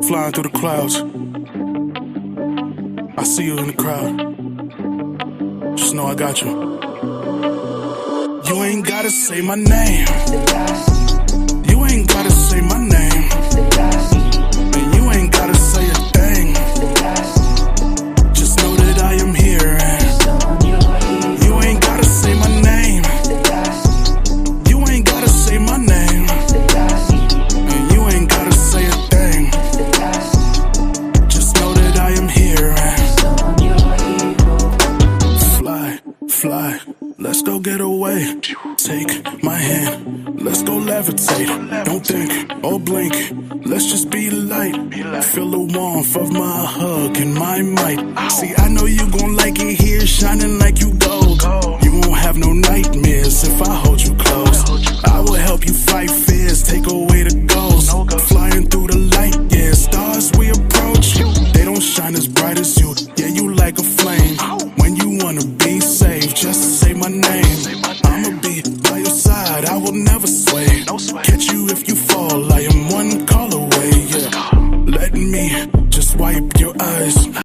flying through the clouds. I see you in the crowd. Just know I got you. You ain't gotta say my name. You ain't gotta say my name. And you ain't gotta say a thing. Just know that I am here. And you ain't gotta say my name. You ain't gotta say my name. And you ain't gotta say a thing. Just know that I am here. And fly, fly, let's go get away. Take my hand, let's go levitate. Don't think or blink, let's just be light. Feel the warmth of my hug and my might. See, I know you gon' like it here, shining like you gold. You won't have no nightmares if I hold you close. I will help you fight fears, take away the ghosts. Flying through the light, yeah, stars we approach. They don't shine as bright as you, yeah, you like a flame. When you wanna be saved, just say my name. I'ma be by your side, I will never sway. Catch you if you fall, I am one call away, yeah. Let me just wipe your